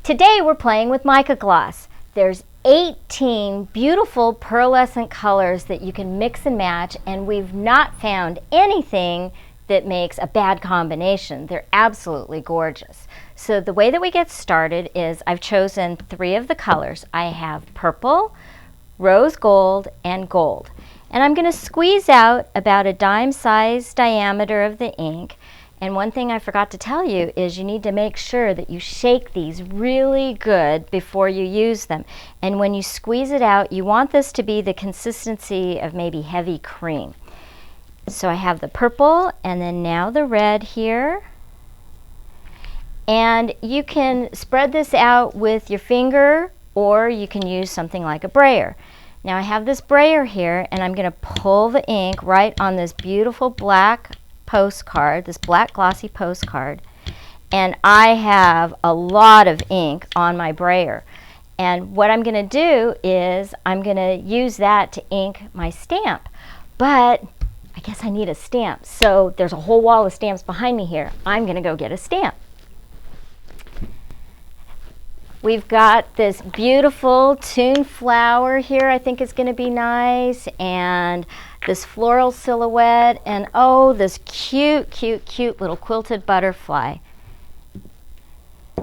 Today we're playing with Mica Gloss. There's 18 beautiful pearlescent colors that you can mix and match, and we've not found anything that makes a bad combination. They're absolutely gorgeous. So the way that we get started is I've chosen 3 of the colors. I have purple, rose gold, and gold. And I'm going to squeeze out about a dime-sized diameter of the ink. And one thing I forgot to tell you is you need to make sure that you shake these really good before you use them. And when you squeeze it out, you want this to be the consistency of maybe heavy cream. So I have the purple and then now the red here. And you can spread this out with your finger or you can use something like a brayer. Now I have this brayer here and I'm going to pull the ink right on this beautiful black postcard, this black glossy postcard, and I have a lot of ink on my brayer. And what I'm going to do is I'm going to use that to ink my stamp. But I guess I need a stamp. So there's a whole wall of stamps behind me here. I'm going to go get a stamp. We've got this beautiful tuned flower here I think is going to be nice, and this floral silhouette, and oh, this cute, cute, cute little quilted butterfly.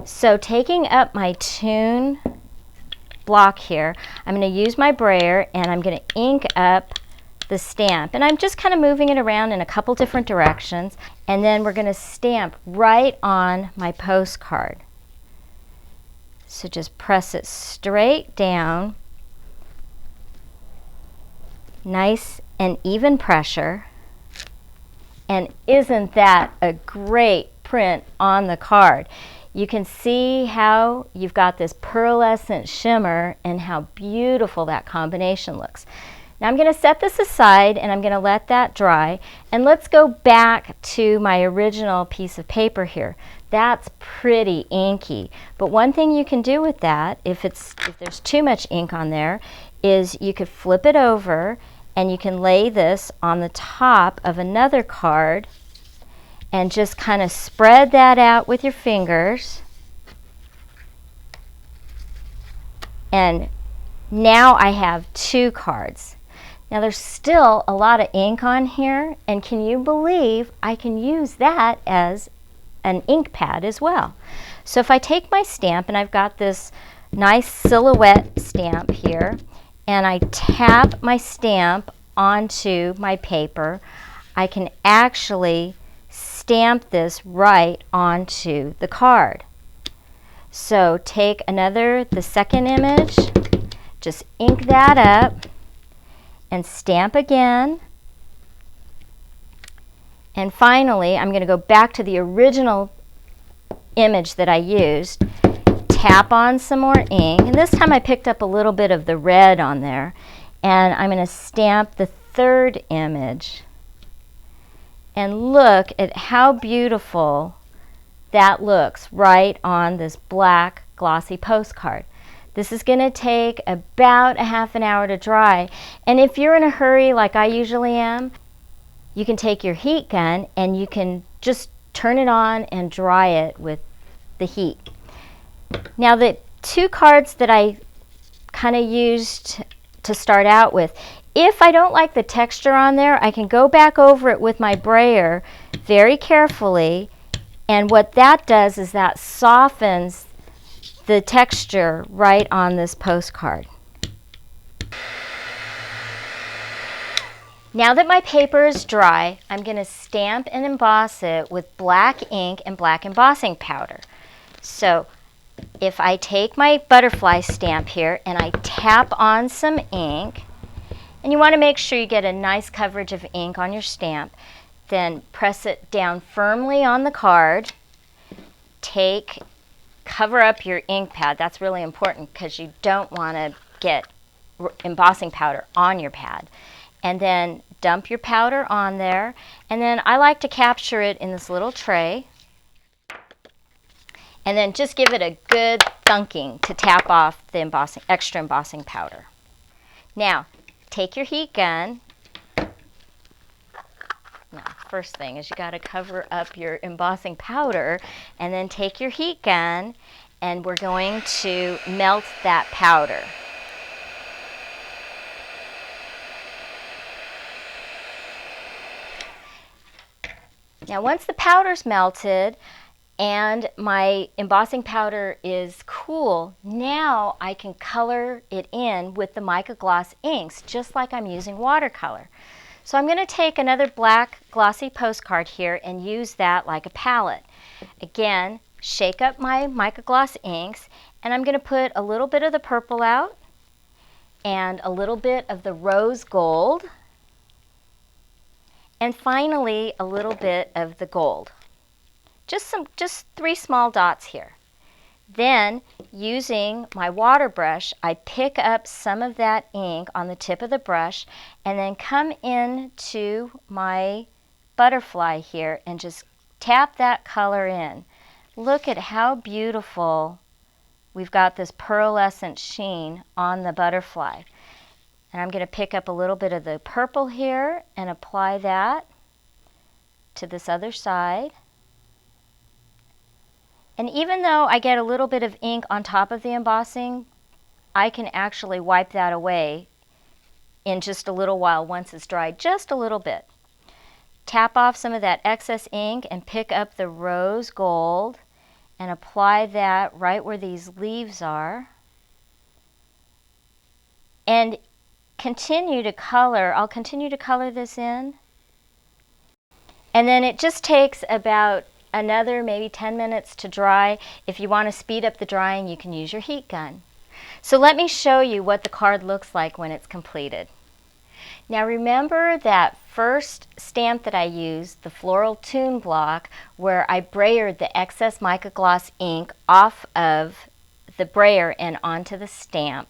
So taking up my tune block here, I'm going to use my brayer and I'm going to ink up the stamp. And I'm just kind of moving it around in a couple different directions, and then we're going to stamp right on my postcard. So just press it straight down, nice and even pressure. And isn't that a great print on the card? You can see how you've got this pearlescent shimmer and how beautiful that combination looks. Now I'm going to set this aside and I'm going to let that dry, and let's go back to my original piece of paper here. That's pretty inky, but one thing you can do with that, if there's too much ink on there, is you could flip it over and you can lay this on the top of another card and just kind of spread that out with your fingers. And now I have 2 cards. Now there's still a lot of ink on here, and can you believe I can use that as an ink pad as well. So if I take my stamp, and I've got this nice silhouette stamp here, and I tap my stamp onto my paper, I can actually stamp this right onto the card. So take the second image, just ink that up and stamp again. And finally, I'm going to go back to the original image that I used, tap on some more ink, and this time I picked up a little bit of the red on there, and I'm going to stamp the 3rd image. And look at how beautiful that looks right on this black glossy postcard. This is going to take about a half an hour to dry, and if you're in a hurry like I usually am, you can take your heat gun and you can just turn it on and dry it with the heat. Now the 2 cards that I kind of used to start out with, if I don't like the texture on there, I can go back over it with my brayer very carefully, and what that does is that softens the texture right on this postcard. Now that my paper is dry, I'm going to stamp and emboss it with black ink and black embossing powder. So if I take my butterfly stamp here and I tap on some ink, and you want to make sure you get a nice coverage of ink on your stamp, then press it down firmly on the card, cover up your ink pad. That's really important because you don't want to get embossing powder on your pad. And then dump your powder on there, and then I like to capture it in this little tray, and then just give it a good thunking to tap off the extra embossing powder. Now take your heat gun. Now first thing is you got to cover up your embossing powder, and then take your heat gun and we're going to melt that powder. Now once the powder's melted and my embossing powder is cool, now I can color it in with the Mica Gloss inks just like I'm using watercolor. So I'm going to take another black glossy postcard here and use that like a palette. Again, shake up my Mica Gloss inks, and I'm going to put a little bit of the purple out and a little bit of the rose gold, and finally a little bit of the gold. Just 3 small dots here. Then, using my water brush, I pick up some of that ink on the tip of the brush and then come into my butterfly here and just tap that color in. Look at how beautiful we've got this pearlescent sheen on the butterfly. And I'm going to pick up a little bit of the purple here and apply that to this other side. And even though I get a little bit of ink on top of the embossing, I can actually wipe that away in just a little while once it's dried, just a little bit. Tap off some of that excess ink and pick up the rose gold and apply that right where these leaves are. And continue to color. I'll continue to color this in. And then it just takes about another maybe 10 minutes to dry. If you want to speed up the drying, you can use your heat gun. So let me show you what the card looks like when it's completed. Now remember that first stamp that I used, the floral tune block, where I brayered the excess Mica Gloss ink off of the brayer and onto the stamp,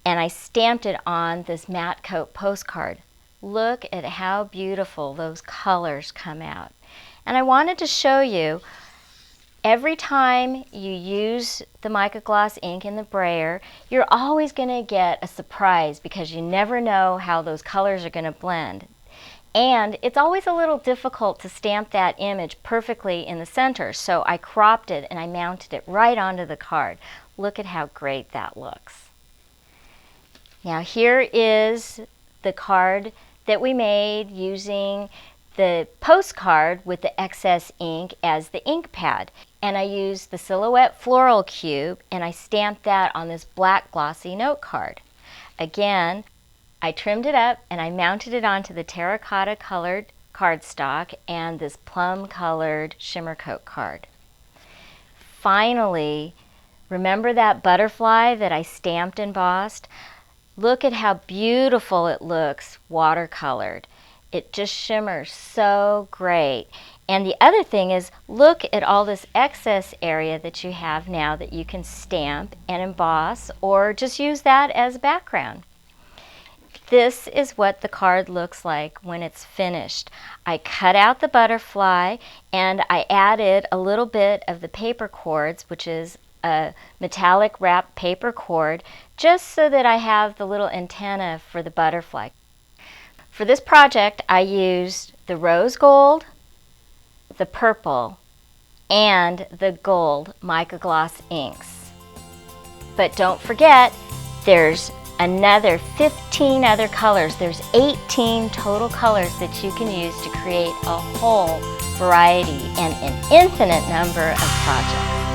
and I stamped it on this matte coat postcard. Look at how beautiful those colors come out. And I wanted to show you, every time you use the Mica Gloss ink in the brayer, you're always going to get a surprise because you never know how those colors are going to blend. And it's always a little difficult to stamp that image perfectly in the center, so I cropped it and I mounted it right onto the card. Look at how great that looks. Now here is the card that we made using the postcard with the excess ink as the ink pad. And I used the Silhouette Floral Cube and I stamped that on this black glossy note card. Again, I trimmed it up and I mounted it onto the terracotta colored cardstock and this plum colored shimmer coat card. Finally, remember that butterfly that I stamped embossed? Look at how beautiful it looks watercolored. It just shimmers so great. And the other thing is, look at all this excess area that you have now that you can stamp and emboss or just use that as a background. This is what the card looks like when it's finished. I cut out the butterfly and I added a little bit of the paper cords, which is a metallic wrapped paper cord, just so that I have the little antenna for the butterfly. For this project, I used the rose gold, the purple, and the gold Mica Gloss inks. But don't forget, there's another 15 other colors. There's 18 total colors that you can use to create a whole variety and an infinite number of projects.